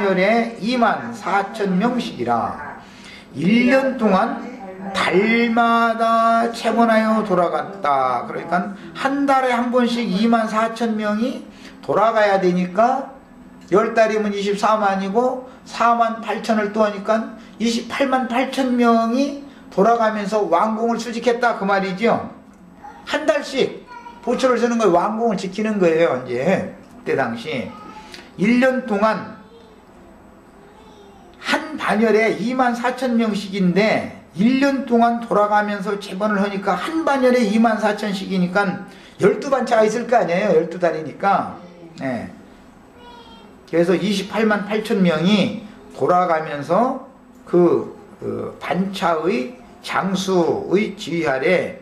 반열에 24,000명씩이라 1년 동안 달마다 체본하여 돌아갔다. 그러니까 한 달에 한 번씩 24,000명이 돌아가야 되니까 10달이면 24만이고 4만 8천을 또 하니까 28만 8천 명이 돌아가면서 왕궁을 수직했다 그 말이죠. 한 달씩 보초를 서는 거예요. 왕궁을 지키는 거예요. 이제 그때 당시 1년 동안 한 반열에 24,000명씩인데 1년 동안 돌아가면서 체본을 하니까 한 반열에 24,000씩이니까 12반차가 있을 거 아니에요. 12달이니까. 네. 그래서 28만 8천 명이 돌아가면서 그 반차의 장수의 지휘 아래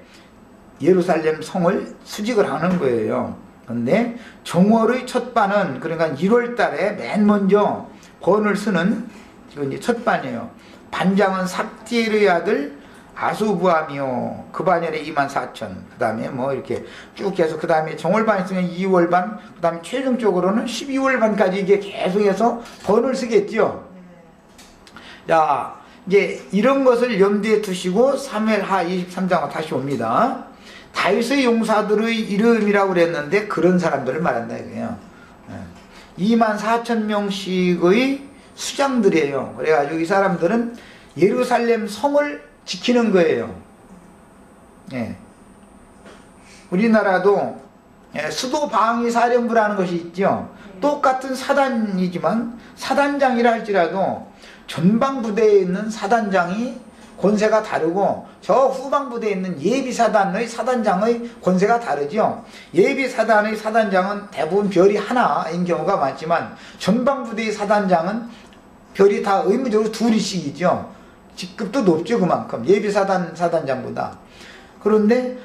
예루살렘 성을 수직을 하는 거예요. 그런데 정월의 첫 반은 그러니까 1월 달에 맨 먼저 번을 쓰는 이건 이제 첫 반이에요. 반장은 삽디엘의 아들 아수부함이요. 그 반열에 24,000. 그 다음에 뭐 이렇게 쭉 해서 그 다음에 정월반 있으면 2월반, 그 다음에 최종적으로는 12월반까지 이게 계속해서 번을 쓰겠죠. 자, 이제 이런 것을 염두에 두시고 사무엘하 23장으로 다시 옵니다. 다윗의 용사들의 이름이라고 그랬는데 그런 사람들을 말한다 이거예요. 24,000명씩의 수장들이에요. 그래가지고 이 사람들은 예루살렘 성을 지키는 거예요. 예. 우리나라도 수도 방위 사령부라는 것이 있죠. 똑같은 사단이지만 사단장이라 할지라도 전방 부대에 있는 사단장이 권세가 다르고 저 후방 부대에 있는 예비사단의 사단장의 권세가 다르죠. 예비사단의 사단장은 대부분 별이 하나인 경우가 많지만 전방 부대의 사단장은 별이 다 의무적으로 둘이씩이죠. 직급도 높죠. 그만큼 예비사단 사단장보다. 그런데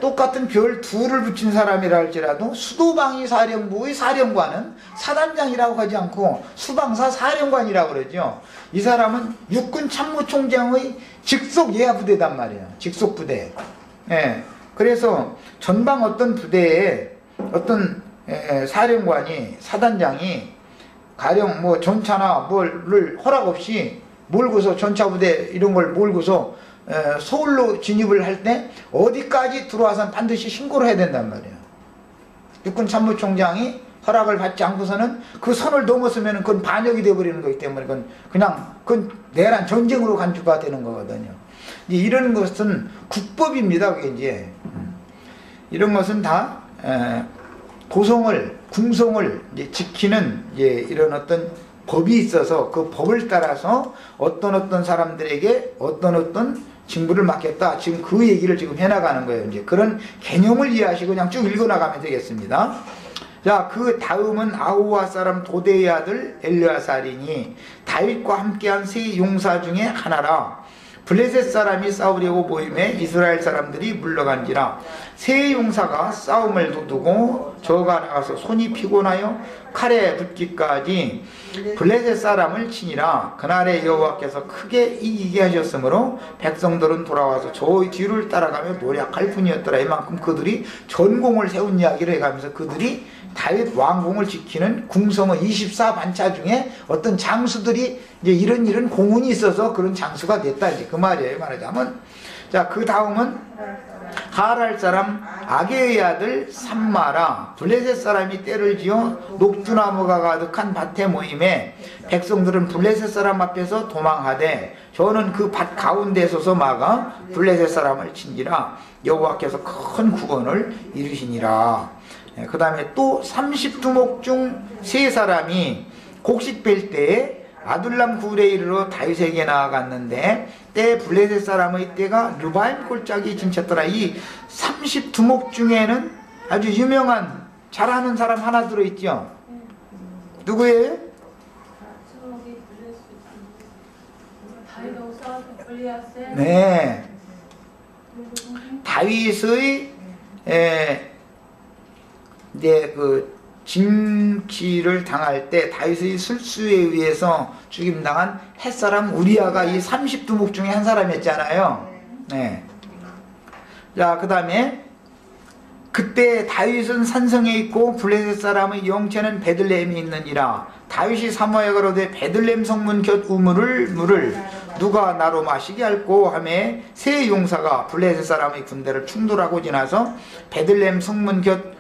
똑같은 별 둘을 붙인 사람이라 할지라도 수도방위사령부의 사령관은 사단장이라고 하지 않고 수방사 사령관이라고 그러죠. 이 사람은 육군 참모총장의 직속 예하부대단 말이에요. 직속 부대. 그래서 전방 어떤 부대에 어떤 사령관이 사단장이 가령 뭐 전차나 뭐를 허락 없이 몰고서 전차부대 이런 걸 몰고서 서울로 진입을 할 때 어디까지 들어와서는 반드시 신고를 해야 된단 말이에요. 육군 참모총장이 허락을 받지 않고서는 그 선을 넘었으면 그건 반역이 되어버리는 거기 때문에 그건 내란 전쟁으로 간주가 되는 거거든요. 이제 이런 것은 국법입니다. 그게 이제 이런 것은 다 궁성을 이제 지키는 이런 어떤 법이 있어서 그 법을 따라서 어떤 사람들에게 어떤 직무를 맡겼다. 지금 그 얘기를 지금 해나가는 거예요. 이제 그런 개념을 이해하시고 그냥 쭉 읽어나가면 되겠습니다. 자, 그 다음은 아호와 사람 도대의 아들 엘르아살이니 다윗과 함께한 세 용사 중에 하나라. 블레셋 사람이 싸우려고 모임에 이스라엘 사람들이 물러간지라. 세 용사가 싸움을 도두고 저가 나가서 손이 피곤하여 칼에 붙기까지 블레셋 사람을 치니라. 그날에 여호와께서 크게 이기게 하셨으므로 백성들은 돌아와서 저의 뒤를 따라가며 노력할 뿐이었더라. 이만큼 그들이 전공을 세운 이야기를 해가면서 그들이 다윗 왕궁을 지키는 궁성의 24반차 중에 어떤 장수들이 이제 이런 공운이 있어서 그런 장수가 됐다. 이제 그 말이에요. 말하자면. 자, 그 다음은 하랄 사람 아게의 아들 삼마라. 블레셋 사람이 떼를 지어 녹주나무가 가득한 밭에 모임에 백성들은 블레셋 사람 앞에서 도망하되 저는 그 밭 가운데 서서 막아 블레셋 사람을 친지라. 여호와께서 큰 구원을 이루시니라. 그 다음에 또 30두목 중 3사람이 곡식 뺄 때에 아둘람 굴에 이르러 다윗에게 나아갔는데 때 블레셋 사람의 떼가 르바임 골짜기 진쳤더라. 이 30두목 중에는 아주 유명한 잘하는 사람 하나 들어있죠. 누구예요? 네, 다윗의 이제 그 진치를 당할 때 다윗의 술수에 의해서 죽임당한 햇사람 우리아가 이 30두목 중에 한 사람이었잖아요. 네. 자, 그 다음에 그때 다윗은 산성에 있고 블레셋 사람의 영체는 베들레헴에 있느니라. 다윗이 사무엘에 가로되 베들레헴 성문 곁 물을 누가 나로 마시게 할꼬 하매 세 용사가 블레셋 사람의 군대를 충돌하고 지나서 베들레헴 성문 곁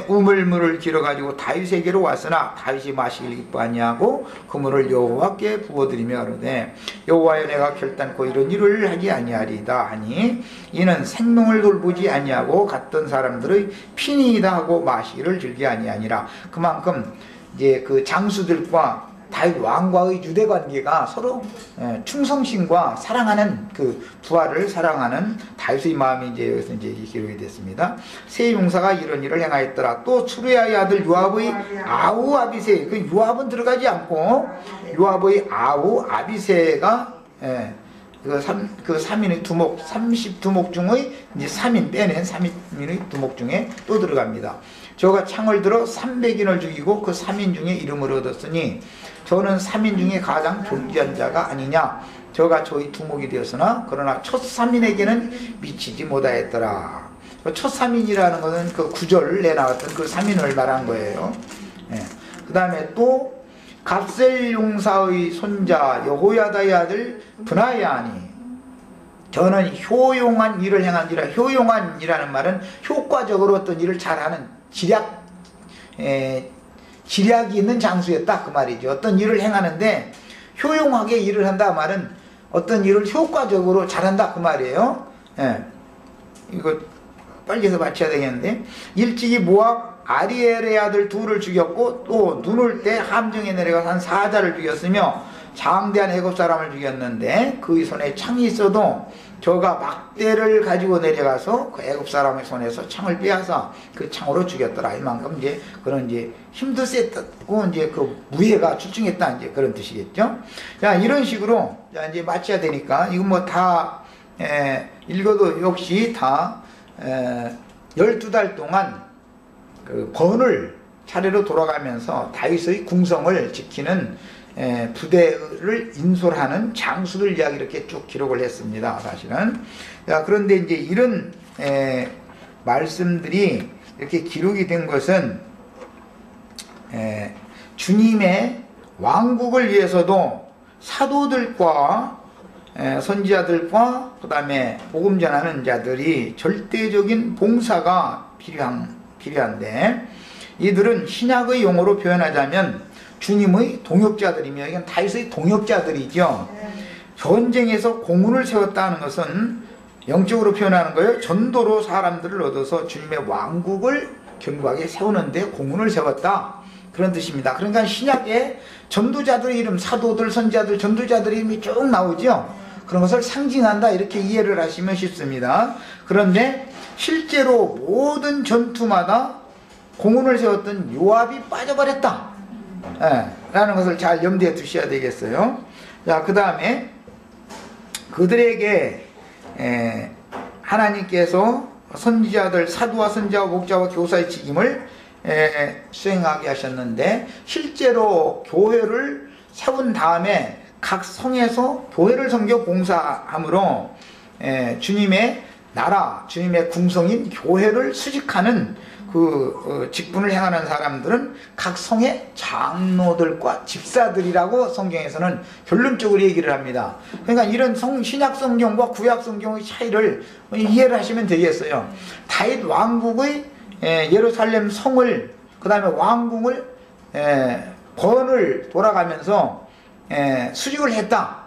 우물물을 길어가지고 다윗에게로 왔으나 다윗이 마시길 기뻐 아니하고 그 물을 여호와께 부어드리며 가로되 여호와여 내가 결단코 이런 일을 하지 아니하리이다 하니 이는 생명을 돌보지 아니하고 갔던 사람들의 피니이다 하고 마시기를 즐기 아니하니라. 그만큼 이제 그 장수들과 다윗 왕과의 유대 관계가 서로 충성심과 사랑하는 그 부하를 사랑하는 다윗의 마음이 이제 여기서 이제 기록이 됐습니다. 세 용사가 이런 일을 행하였더라. 또 수르야의 아들 요압의 아우 아비세, 그 요압은 들어가지 않고 요압의 아우 아비세가 그 3인의 두목, 30두목 중의 이제 3인 빼낸 3인의 두목 중에 또 들어갑니다. 저가 창을 들어 300인을 죽이고 그 3인 중에 이름을 얻었으니 저는 3인 중에 가장 존귀한 자가 아니냐. 저가 저희 두목이 되었으나 그러나 첫 3인에게는 미치지 못하였더라. 첫 3인이라는 것은 그 구절을 내나왔던 그 3인을 말한 거예요. 그 다음에 또 갑셀 용사의 손자 여호야다의 아들 브나야니 저는 효용한 일을 행한지라. 효용한이라는 말은 효과적으로 어떤 일을 잘하는 지략이 있는 장수였다 그 말이죠. 어떤 일을 행하는데 효용하게 일을 한다 말은 어떤 일을 효과적으로 잘한다 그 말이에요. 이거 빨리 해서 맞춰야 되겠는데 일찍이 모압 아리엘의 아들 둘을 죽였고 또 눈 올 때 함정에 내려가서 한 4자를 죽였으며 장대한 애굽 사람을 죽였는데 그의 손에 창이 있어도 저가 막대를 가지고 내려가서 그 애굽 사람의 손에서 창을 빼앗아 그 창으로 죽였더라. 이만큼 이제 그런 이제 힘도 셌고 이제 그 무예가 출중했다 이제 그런 뜻이겠죠. 자, 이런 식으로 자 이제 마쳐야 되니까 이거 뭐 다 읽어도 역시 다 12달 동안 그 번을 차례로 돌아가면서 다윗의 궁성을 지키는 부대를 인솔하는 장수들 이야기 이렇게 쭉 기록을 했습니다. 사실은. 자, 그런데 이제 이런 말씀들이 이렇게 기록이 된 것은 주님의 왕국을 위해서도 사도들과 선지자들과 그 다음에 복음 전하는 자들이 절대적인 봉사가 필요한데 이들은 신약의 용어로 표현하자면 주님의 동역자들이며 이건 다윗의 동역자들이죠. 전쟁에서 공훈을 세웠다는 것은 영적으로 표현하는 거예요. 전도로 사람들을 얻어서 주님의 왕국을 견고하게 세우는데 공훈을 세웠다 그런 뜻입니다. 그러니까 신약에 전도자들의 이름, 사도들, 선지자들, 전도자들의 이름이 쭉 나오죠. 그런 것을 상징한다 이렇게 이해를 하시면 쉽습니다. 그런데 실제로 모든 전투마다 공훈을 세웠던 요압이 빠져버렸다 라는 것을 잘 염두에 두셔야 되겠어요. 자, 그 다음에 그들에게 하나님께서 선지자들, 사도와 선지자와 목자와 교사의 직임을 수행하게 하셨는데 실제로 교회를 세운 다음에 각 성에서 교회를 섬겨 봉사함으로 주님의 나라, 주님의 궁성인 교회를 수직하는 그 직분을 행하는 사람들은 각 성의 장로들과 집사들이라고 성경에서는 결론적으로 얘기를 합니다. 그러니까 이런 신약 성경과 구약 성경의 차이를 이해를 하시면 되겠어요. 다윗 왕국의 예루살렘 성을 그 다음에 왕궁을 번을 돌아가면서 수직을 했다.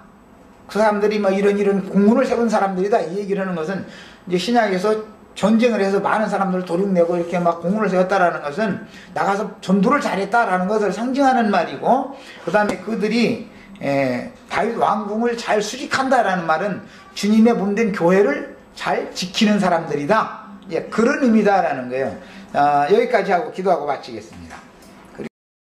그 사람들이 뭐 이런 공문을 세운 사람들이다 이 얘기를 하는 것은 이제 신약에서 전쟁을 해서 많은 사람들을 도륙내고 이렇게 막 공문을 세웠다라는 것은 나가서 전도를 잘했다라는 것을 상징하는 말이고 그 다음에 그들이 다윗 왕궁을 잘 수직한다라는 말은 주님의 몸된 교회를 잘 지키는 사람들이다. 예, 그런 의미다라는 거예요. 여기까지 하고 기도하고 마치겠습니다.